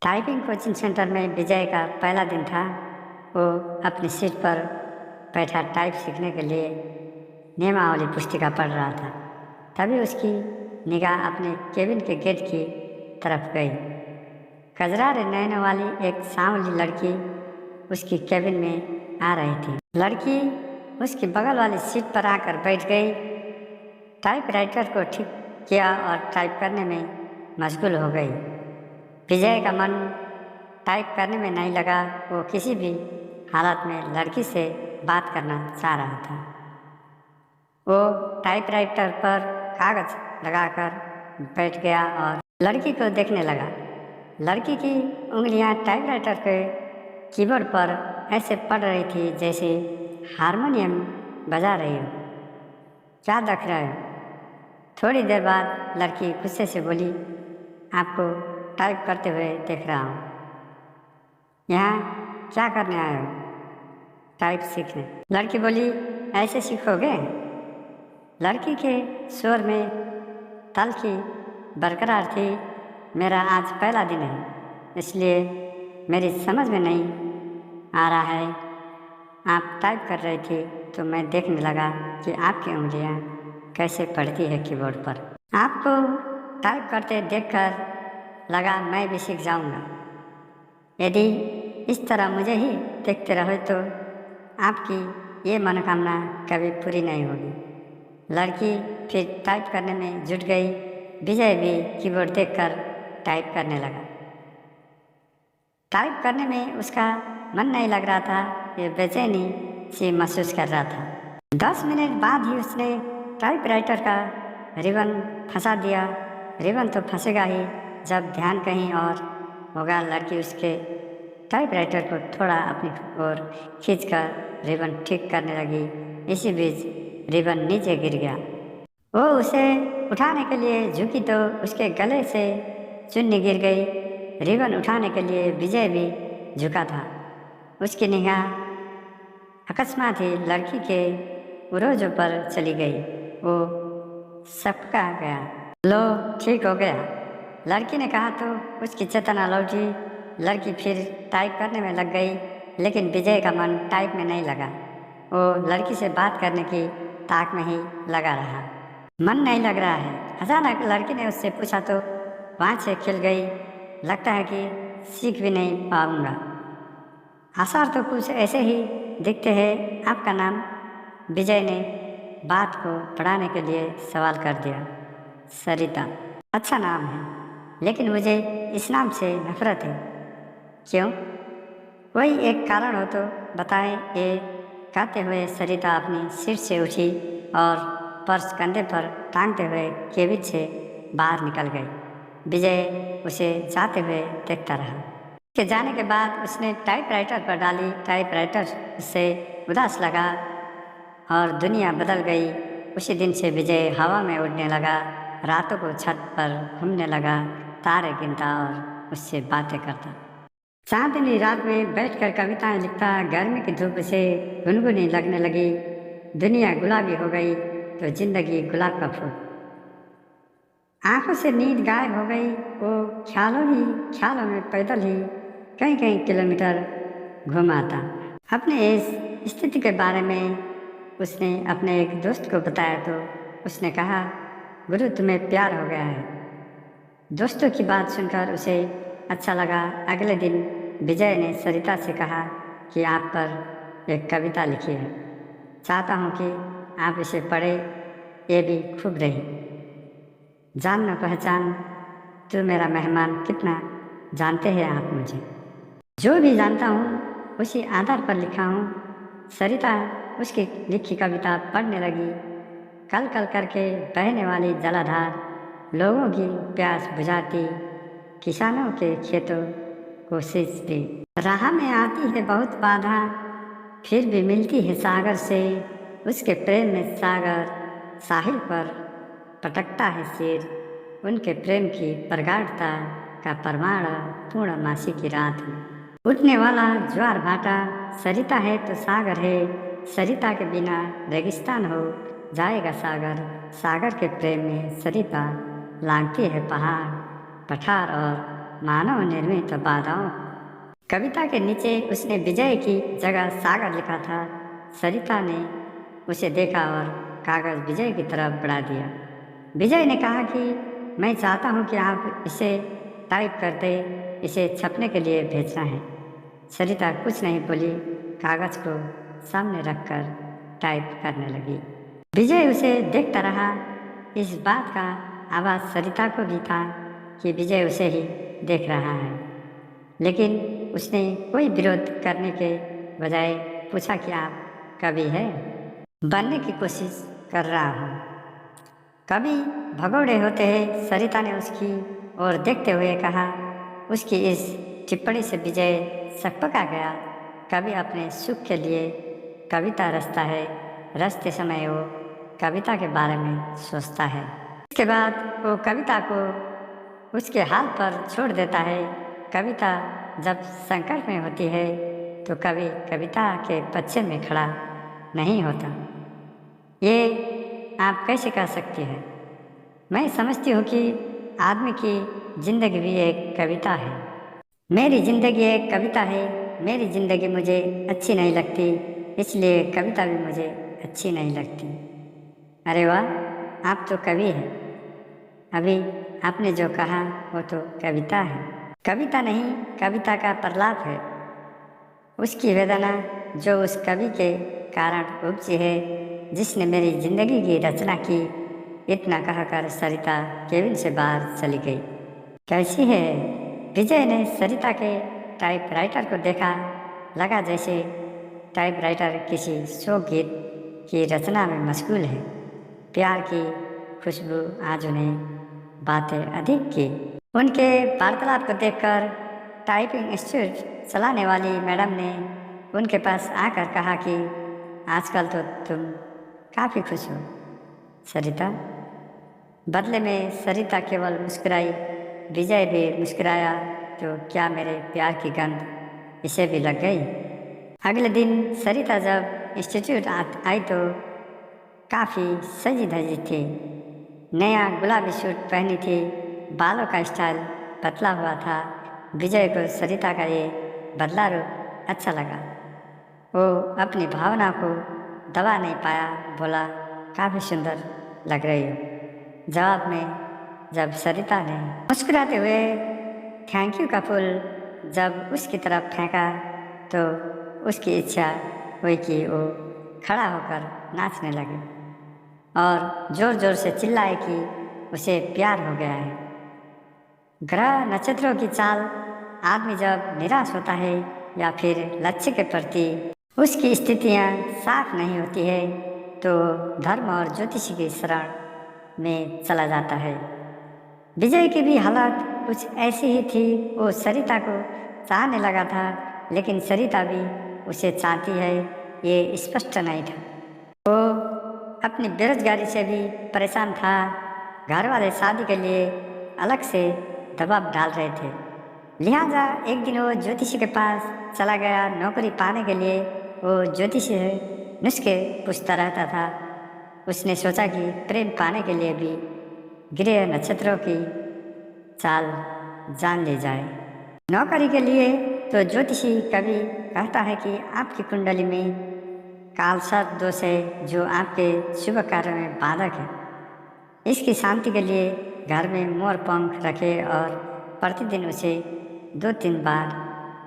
Typing coaching centre में विजय का पहला दिन था। वो अपनी सीट पर बैठा टाइप सीखने के लिए नियमावली पुस्तिका पढ़ रहा था। तभी उसकी निगाह अपने केबिन के गेट की तरफ गई। कजरारे नैनों वाली एक सांवली लड़की उसकी केबिन में आ रही थी। लड़की उसकी बगल वाली सीट पर आकर बैठ गई, टाइपराइटर को ठीक किया और टाइप करने में मशगूल हो गई। विजय का मन टाइप करने में नहीं लगा। वो किसी भी हालत में लड़की से बात करना चाह रहा था। वो टाइपराइटर पर कागज लगाकर बैठ गया और लड़की को देखने लगा। लड़की की उंगलियां टाइपराइटर के कीबोर्ड पर ऐसे पड़ रही थी जैसे हारमोनियम बजा रही हो। क्या देख रहे हो? थोड़ी देर बाद लड़की गुस्से से बोली, आपको टाइप करते हुए देख रहा हूँ। यहाँ क्या करने आए हो? टाइप सीखने। लड़की बोली, ऐसे सीखोगे? लड़की के स्वर में तल्खी बरकरार थी। मेरा आज पहला दिन है, इसलिए मेरी समझ में नहीं आ रहा है। आप टाइप कर रही थी तो मैं देखने लगा कि आपकी उंगलियां कैसे पड़ती है कीबोर्ड पर। आपको टाइप करते देखकर लगा मैं भी सीख जाऊंगा। यदि इस तरह मुझे ही देखते रहे तो आपकी ये मनोकामना कभी पूरी नहीं होगी। लड़की फिर टाइप करने में जुट गई। विजय भी कीबोर्ड देखकर टाइप करने लगा। टाइप करने में उसका मन नहीं लग रहा था। ये बेचैनी सी महसूस कर रहा था। 10 मिनट बाद ही उसने टाइपराइटर का रिबन फंसा दिया। रिबन तो फंसेगा ही जब ध्यान कहीं और होगा। लड़की उसके टाइपराइटर को थोड़ा अपनी ओर खींचकर रिबन ठीक करने लगी। इसी बीच रिबन नीचे गिर गया। वो उसे उठाने के लिए झुकी तो उसके गले से चुन्नी गिर गई। रिबन उठाने के लिए विजय भी झुका था। उसकी निगाह अकस्मात ही लड़की के उरोजों पर चली गई। वो सबका गया। लो, ठीक हो गया, लड़की ने कहा तो उसकी चेतना लौटी। लड़की फिर टाइप करने में लग गई, लेकिन विजय का मन टाइप में नहीं लगा। वो लड़की से बात करने की ताक में ही लगा रहा। मन नहीं लग रहा है। अचानक लड़की ने उससे पूछा तो वहाँ से खिल गई। लगता है कि सीख भी नहीं पाऊंगा। आसार तो कुछ ऐसे ही दिखते हैं। आपका नाम? विजय ने बात को बढ़ाने के लिए सवाल कर दिया। सरिता। अच्छा नाम है, लेकिन मुझे इस नाम से नफरत है। क्यों? कोई एक कारण हो तो बताएं। ये कहते हुए सरिता अपनी सीट से उठी और पर्स कंधे पर टांगते हुए केबिन से बाहर निकल गई। विजय उसे जाते हुए देखता रहा। उसके जाने के बाद उसने टाइपराइटर पर डाली। टाइपराइटर से उदास लगा और दुनिया बदल गई। उसी दिन से विजय हवा में उड़ने लगा, रातों को छत पर घूमने लगा, तारे गिनता और उससे बातें करता। चांदनी रात में बैठकर कविताएं लिखता। गर्मी की धूप से गुनगुनी लगने लगी। दुनिया गुलाबी हो गई तो जिंदगी गुलाब का फूल। आंखों से नींद गायब हो गई। वो ख्यालों में पैदल ही कई कई किलोमीटर घूम आता। अपने इस स्थिति के बारे में उसने अपने एक दोस्त को बताया तो उसने कहा, गुरु तुम्हें प्यार हो गया है। दोस्तों की बात सुनकर उसे अच्छा लगा। अगले दिन विजय ने सरिता से कहा कि आप पर एक कविता लिखी है, चाहता हूँ कि आप इसे पढ़े। ये भी खूब रही। जान न पहचान, तू मेरा मेहमान, कितना जानते हैं आप मुझे। जो भी जानता हूँ उसी आधार पर लिखा हूँ। सरिता उसकी लिखी कविता पढ़ने लगी। कल कल करके बहने वाली जलाधार लोगों की प्यास बुझाती, किसानों के खेतों को सींचती। राह में आती है बहुत बाधा, फिर भी मिलती है सागर से। उसके प्रेम में सागर साहिल पर पटकता है सिर। उनके प्रेम की प्रगाढ़ता का प्रमाण पूर्णमासी की रात में। उठने वाला ज्वार भाटा सरिता है तो सागर है। सरिता के बिना रेगिस्तान हो जाएगा सागर। सागर के प्रेम में सरिता लांघती है पहाड़, पठार और मानव निर्मित बाधाओं। कविता के नीचे उसने विजय की जगह सागर लिखा था। सरिता ने उसे देखा और कागज़ विजय की तरफ बढ़ा दिया। विजय ने कहा कि मैं चाहता हूँ कि आप इसे टाइप कर दें, इसे छपने के लिए भेजना है। सरिता कुछ नहीं बोली, कागज़ को सामने रखकर टाइप करने लगी। विजय उसे देखता रहा। इस बात का आवाज़ सरिता को भी था कि विजय उसे ही देख रहा है, लेकिन उसने कोई विरोध करने के बजाय पूछा कि आप कवि है? बनने की कोशिश कर रहा हूँ। कवि भगोड़े होते हैं, सरिता ने उसकी ओर देखते हुए कहा। उसकी इस टिप्पणी से विजय सकपका गया। कवि अपने सुख के लिए कविता रचता है, रचते समय वो कविता के बारे में सोचता है। इसके बाद वो कविता को उसके हाल पर छोड़ देता है। कविता जब संकट में होती है तो कवि कविता के पक्ष में खड़ा नहीं होता। ये आप कैसे कह सकती हैं? मैं समझती हूँ कि आदमी की जिंदगी भी एक कविता है। मेरी जिंदगी एक कविता है। मेरी जिंदगी मुझे अच्छी नहीं लगती, इसलिए कविता भी मुझे अच्छी नहीं लगती। अरे वाह, आप तो कवि हैं। अभी आपने जो कहा वो तो कविता है। कविता नहीं, कविता का प्रलाप है। उसकी वेदना जो उस कवि के कारण उपजी है जिसने मेरी जिंदगी की रचना की। इतना कहकर सरिता केबिन से बाहर चली गई। कैसी है? विजय ने सरिता के टाइपराइटर को देखा। लगा जैसे टाइपराइटर किसी शोक गीत की रचना में मशगूल है। प्यार की खुशबू आज उन्हें बातें अधिक की। उनके वार्तालाप को देखकर टाइपिंग इंस्टीट्यूट चलाने वाली मैडम ने उनके पास आकर कहा कि आजकल तो तुम काफ़ी खुश हो सरिता। बदले में सरिता केवल मुस्कुराई। विजय भी मुस्कुराया। तो क्या मेरे प्यार की गंध इसे भी लग गई? अगले दिन सरिता जब इंस्टीट्यूट आई तो काफ़ी सजी धजी थी। नया गुलाबी सूट पहनी थी, बालों का स्टाइल बदला हुआ था। विजय को सरिता का ये बदला रूप अच्छा लगा। वो अपनी भावना को दबा नहीं पाया, बोला काफ़ी सुंदर लग रही हो। जवाब में जब सरिता ने मुस्कुराते हुए थैंक यू का फूल जब उसकी तरफ फेंका तो उसकी इच्छा हुई कि वो खड़ा होकर नाचने लगे और ज़ोर ज़ोर से चिल्लाए कि उसे प्यार हो गया है। ग्रह नक्षत्रों की चाल, आदमी जब निराश होता है या फिर लक्ष्य के प्रति उसकी स्थितियाँ साफ नहीं होती है तो धर्म और ज्योतिषी की शरण में चला जाता है। विजय की भी हालत कुछ ऐसी ही थी। वो सरिता को चाहने लगा था, लेकिन सरिता भी उसे चाहती है ये स्पष्ट नहीं था। वो अपनी बेरोजगारी से भी परेशान था। घर वाले शादी के लिए अलग से दबाव डाल रहे थे। लिहाजा एक दिन वो ज्योतिषी के पास चला गया। नौकरी पाने के लिए वो ज्योतिषी से नुस्खे पूछता रहता था। उसने सोचा कि प्रेम पाने के लिए भी ग्रह नक्षत्रों की चाल जान ली जाए। नौकरी के लिए तो ज्योतिषी कवि कहता है कि आपकी कुंडली में कालसर्प दोष है जो आपके शुभ कार्यों में बाधक है। इसकी शांति के लिए घर में मोर पंख रखे और प्रतिदिन उसे 2-3 बार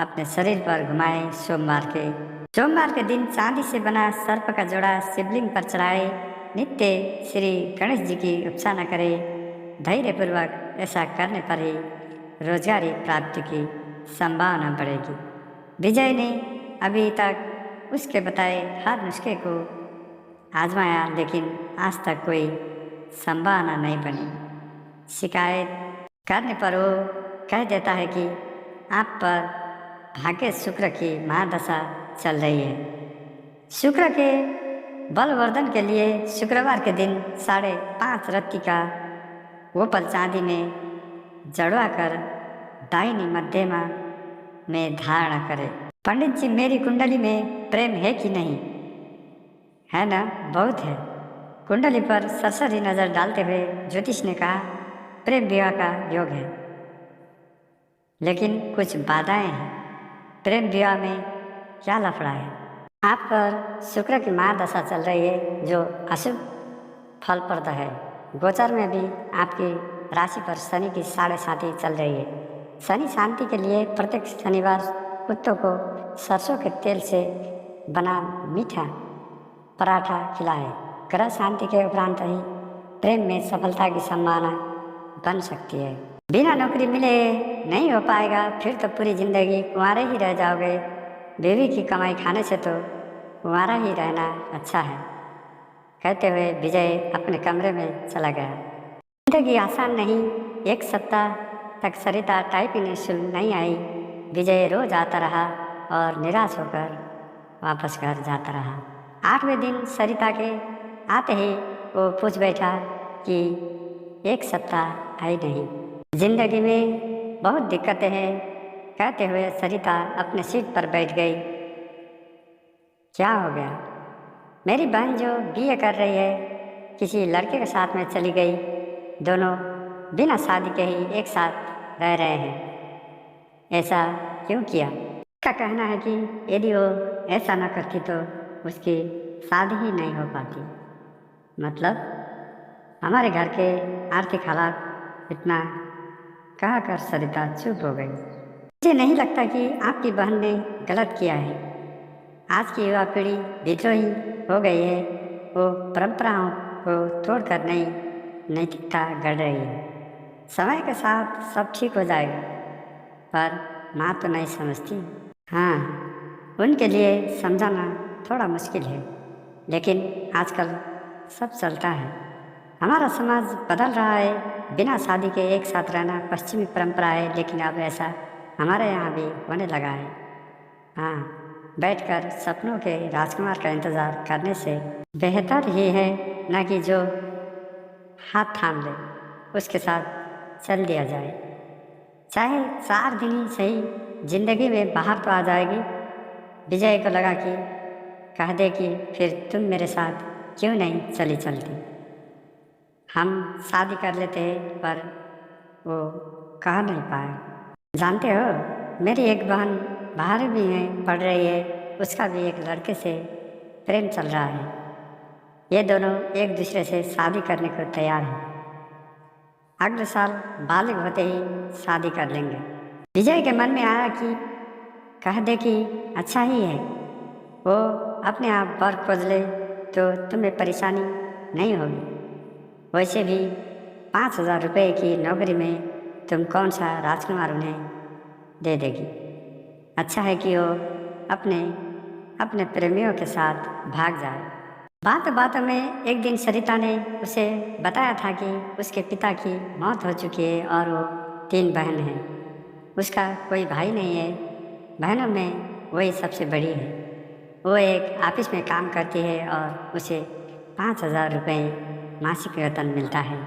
अपने शरीर पर घुमाए। सोमवार के दिन चांदी से बना सर्प का जोड़ा शिवलिंग पर चढ़ाए। नित्य श्री गणेश जी की उपासना करे। धैर्यपूर्वक ऐसा करने पर ही रोजगारी प्राप्ति की संभावना बढ़ेगी। विजय ने अभी तक उसके बताए हर नुस्खे को आजमाया, लेकिन आज तक कोई संभावना नहीं बनी। शिकायत करने पर वो कह देता है कि आप पर भाग्य शुक्र की महादशा चल रही है। शुक्र के बलवर्धन के लिए शुक्रवार के दिन 5:30 रत्ती का ओपल चांदी में जड़वा कर दाहिनी मध्यमा में धारणा करे। पंडित जी, मेरी कुंडली में प्रेम है कि नहीं? है ना, बहुत है। कुंडली पर सरसरी नजर डालते हुए ज्योतिष ने कहा, प्रेम विवाह का योग है। लेकिन कुछ बाधाएं हैं। प्रेम विवाह में क्या लफड़ा है? आप पर शुक्र की महादशा चल रही है जो अशुभ फलप्रद है। गोचर में भी आपकी राशि पर शनि की 7.5 चल रही है। शनि शांति के लिए प्रत्येक शनिवार कुत्तों को सरसों के तेल से बना मीठा पराठा खिलाएं। ग्रह शांति के उपरांत ही प्रेम में सफलता की संभावना बन सकती है। बिना नौकरी मिले नहीं हो पाएगा, फिर तो पूरी जिंदगी कुंवारे ही रह जाओगे। बीवी की कमाई खाने से तो कुंवारा ही रहना अच्छा है, कहते हुए विजय अपने कमरे में चला गया। जिंदगी आसान नहीं। एक सप्ताह तक सरिता टाइपिंग स्कूल नहीं आई। विजय रोज आता रहा और निराश होकर वापस घर जाता रहा। 8वें दिन सरिता के आते ही वो पूछ बैठा कि एक सप्ताह आई नहीं, जिंदगी में बहुत दिक्कतें हैं, कहते हुए सरिता अपने सीट पर बैठ गई। क्या हो गया? मेरी बहन जो बीए कर रही है किसी लड़के के साथ में चली गई। दोनों बिना शादी के ही एक साथ रह रहे हैं। ऐसा क्यों किया? उसका कहना है कि यदि वो ऐसा न करती तो उसकी शादी ही नहीं हो पाती। मतलब हमारे घर के आर्थिक हालात इतना कहकर सरिता चुप हो गई। मुझे नहीं लगता कि आपकी बहन ने गलत किया है। आज की युवा पीढ़ी विद्रोही हो गई है। वो परंपराओं को तोड़कर नई नैतिकता गढ़ रही है। समय के साथ सब ठीक हो जाएगा, पर माँ तो नहीं समझती। हाँ, उनके लिए समझाना थोड़ा मुश्किल है, लेकिन आजकल सब चलता है। हमारा समाज बदल रहा है। बिना शादी के एक साथ रहना पश्चिमी परंपरा है, लेकिन अब ऐसा हमारे यहाँ भी होने लगा है। हाँ, बैठकर सपनों के राजकुमार का इंतज़ार करने से बेहतर ही है न कि जो हाथ थाम ले उसके साथ चल दिया जाए। चाहे 4 दिन ही सही, जिंदगी में बाहर तो आ जाएगी। विजय को लगा कि कह दे कि फिर तुम मेरे साथ क्यों नहीं चली चलती, हम शादी कर लेते हैं, पर वो कह नहीं पाया। जानते हो, मेरी एक बहन बाहर भी है, पढ़ रही है। उसका भी एक लड़के से प्रेम चल रहा है। ये दोनों एक दूसरे से शादी करने को तैयार हैं। अगले साल बालिग होते ही शादी कर लेंगे। विजय के मन में आया कि कह दे कि अच्छा ही है, वो अपने आप वर खोज ले तो तुम्हें परेशानी नहीं होगी। वैसे भी 5,000 रुपये की नौकरी में तुम कौन सा राजकुमार उन्हें दे देगी। अच्छा है कि वो अपने अपने प्रेमियों के साथ भाग जाए। बातों बातों में एक दिन सरिता ने उसे बताया था कि उसके पिता की मौत हो चुकी है और वो 3 बहन हैं। उसका कोई भाई नहीं है। बहनों में वही सबसे बड़ी है। वो एक ऑफिस में काम करती है और उसे 5,000 रुपये मासिक वेतन मिलता है।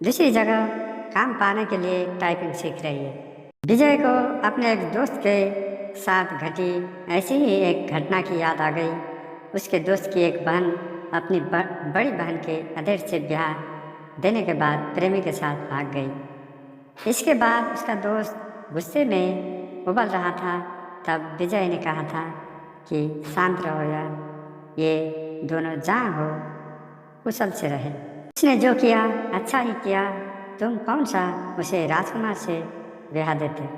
दूसरी जगह काम पाने के लिए टाइपिंग सीख रही है। विजय को अपने एक दोस्त के साथ घटी ऐसी ही एक घटना की याद आ गई। उसके दोस्त की एक बहन अपनी बड़ी बहन के अधेड़ से ब्याह देने के बाद प्रेमी के साथ भाग गई। इसके बाद उसका दोस्त गुस्से में उबल रहा था। तब विजय ने कहा था कि शांत रहो यार, ये दोनों जहाँ हो कुशल से रहे। उसने जो किया अच्छा ही किया। तुम कौन सा उसे राजकुमार से ब्याह देते?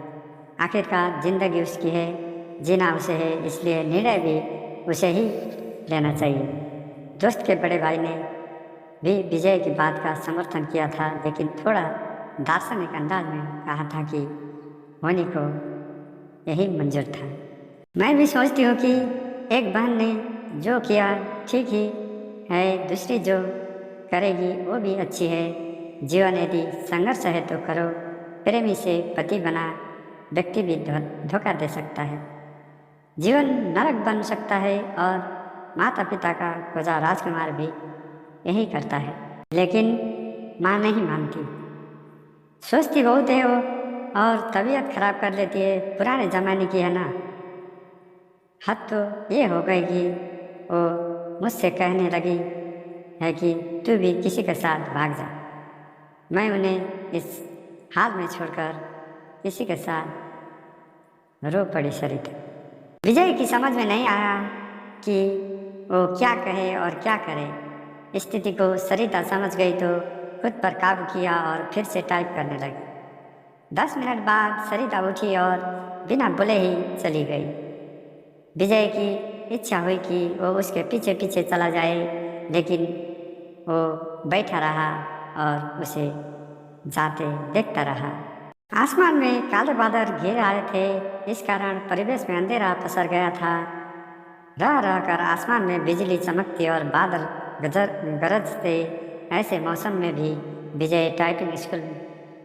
आखिरकार जिंदगी उसकी है, जीना उसे है, इसलिए निर्णय भी उसे ही लेना चाहिए। दोस्त के बड़े भाई ने भी विजय की बात का समर्थन किया था, लेकिन थोड़ा दार्शनिक अंदाज में कहा था कि होनी को यही मंजूर था। मैं भी सोचती हूँ कि एक बहन ने जो किया ठीक ही है, दूसरी जो करेगी वो भी अच्छी है। जीवन यदि संघर्ष है तो करो। प्रेमी से पति बना व्यक्ति भी धोखा दे सकता है। जीवन नरक बन सकता है और माता पिता का खोजा राजकुमार भी यही करता है, लेकिन माँ नहीं मानती। सोचती बहुत है वो और तबीयत खराब कर लेती है। पुराने ज़माने की है ना। हद तो ये हो गई कि वो मुझसे कहने लगी है कि तू भी किसी के साथ भाग जा। मैं उन्हें इस हाल में छोड़कर इसी के साथ रो पड़ी सरिता। विजय की समझ में नहीं आया कि वो क्या कहे और क्या करे। स्थिति को सरिता समझ गई तो खुद पर काबू किया और फिर से टाइप करने लगी। 10 मिनट बाद सरिता उठी और बिना बोले ही चली गई। विजय की इच्छा हुई कि वो उसके पीछे पीछे चला जाए, लेकिन वो बैठा रहा और उसे जाते देखता रहा। आसमान में काले बादल घिर आए थे, इस कारण परिवेश में अंधेरा पसर गया था। रह रह कर आसमान में बिजली चमकती और बादल गरजते। ऐसे मौसम में भी विजय टाइपिंग स्कूल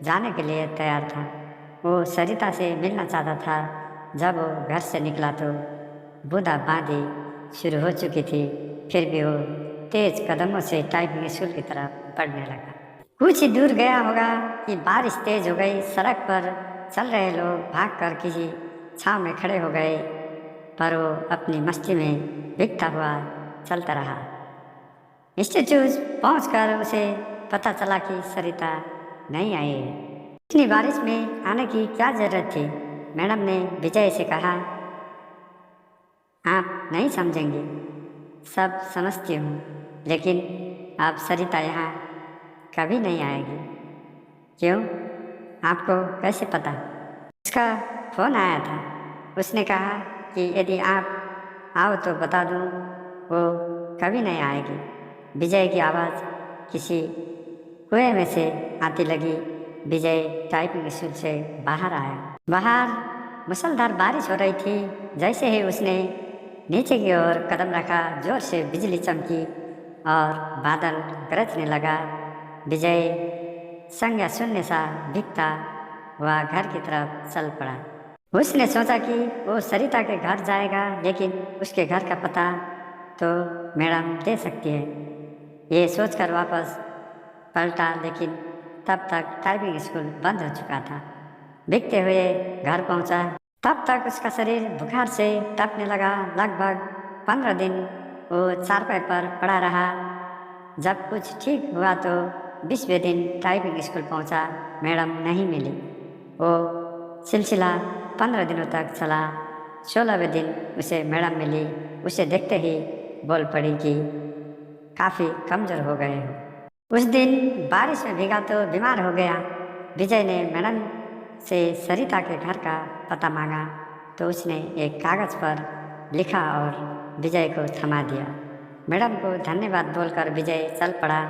जाने के लिए तैयार था। वो सरिता से मिलना चाहता था। जब वो घर से निकला तो बूंदाबांदी शुरू हो चुकी थी, फिर भी वो तेज कदमों से टाइपिंग स्कूल की तरफ बढ़ने लगा। कुछ ही दूर गया होगा कि बारिश तेज हो गई। सड़क पर चल रहे लोग भागकर किसी छांव में खड़े हो गए, पर वो अपनी मस्ती में भीगता हुआ चलता रहा। इंस्टीट्यूट पहुंचकर उसे पता चला कि सरिता नहीं आई है। इतनी बारिश में आने की क्या जरूरत थी? मैडम ने विजय से कहा, आप नहीं समझेंगे, सब समझती हूँ, लेकिन अब सरिता यहाँ कभी नहीं आएगी। क्यों? आपको कैसे पता? उसका फ़ोन आया था। उसने कहा कि यदि आप आओ तो बता दूँ, वो कभी नहीं आएगी। विजय की आवाज़ किसी कुएं में से आती लगी। विजय टाइपिंग स्कूल से बाहर आया। बाहर मूसलाधार बारिश हो रही थी। जैसे ही उसने नीचे की ओर कदम रखा, जोर से बिजली चमकी और बादल गरजने लगा। विजय संज्ञा शून्य सा भीगता हुआ घर की तरफ चल पड़ा। उसने सोचा कि वो सरिता के घर जाएगा, लेकिन उसके घर का पता तो मैडम दे सकती है। ये सोचकर वापस पलटा, लेकिन तब तक टाइपिंग स्कूल बंद हो चुका था। भीगते हुए घर पहुंचा, तब तक उसका शरीर बुखार से तपने लगा। लगभग 15 दिन वो चारपाई पर पड़ा रहा। जब कुछ ठीक हुआ तो 20वें दिन टाइपिंग स्कूल पहुंचा। मैडम नहीं मिली। वो सिलसिला 15 दिनों तक चला। 16वें दिन उसे मैडम मिली। उसे देखते ही बोल पड़ी कि काफ़ी कमज़ोर हो गए हो। उस दिन बारिश में भीगा तो बीमार हो गया। विजय ने मैडम से सरिता के घर का पता मांगा तो उसने एक कागज़ पर लिखा और विजय को थमा दिया। मैडम को धन्यवाद बोलकर विजय चल पड़ा।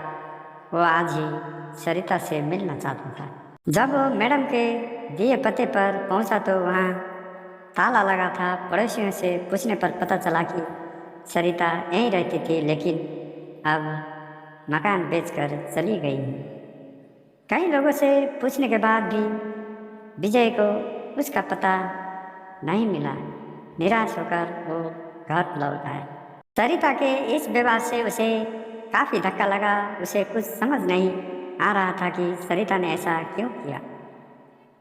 वो आज ही सरिता से मिलना चाहता था। जब वो मैडम के दिए पते पर पहुंचा तो वहाँ ताला लगा था। पड़ोसियों से पूछने पर पता चला कि सरिता यहीं रहती थी, लेकिन अब मकान बेचकर चली गई है। कई लोगों से पूछने के बाद भी विजय को उसका पता नहीं मिला। निराश होकर वो घर लौट आया। सरिता के इस व्यवहार से उसे काफ़ी धक्का लगा। उसे कुछ समझ नहीं आ रहा था कि सरिता ने ऐसा क्यों किया।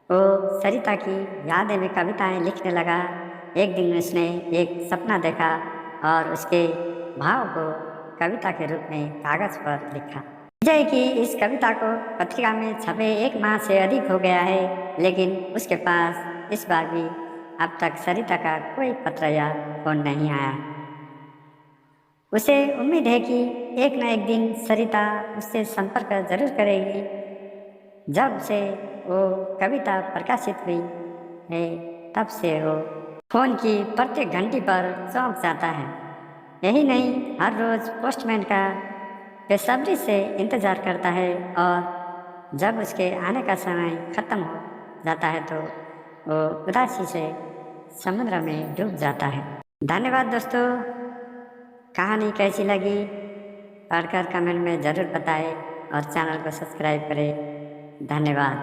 वो सरिता की यादें में कविताएं लिखने लगा। एक दिन उसने एक सपना देखा और उसके भाव को कविता के रूप में कागज़ पर लिखा। विजय की इस कविता को पत्रिका में छपे 1 माह से अधिक हो गया है, लेकिन उसके पास इस बार भी अब तक सरिता का कोई पत्र या फोन नहीं आया। उसे उम्मीद है कि एक न एक दिन सरिता उससे संपर्क जरूर करेगी। जब से वो कविता प्रकाशित हुई है, तब से वो फोन की प्रत्येक घंटी पर चौंक जाता है। यही नहीं, हर रोज़ पोस्टमैन का बेसब्री से इंतज़ार करता है और जब उसके आने का समय ख़त्म हो जाता है तो वो उदासी से समुद्र में डूब जाता है। धन्यवाद दोस्तों। कहानी कैसी लगी पढ़कर कमेंट में ज़रूर बताएं और चैनल को सब्सक्राइब करें। धन्यवाद।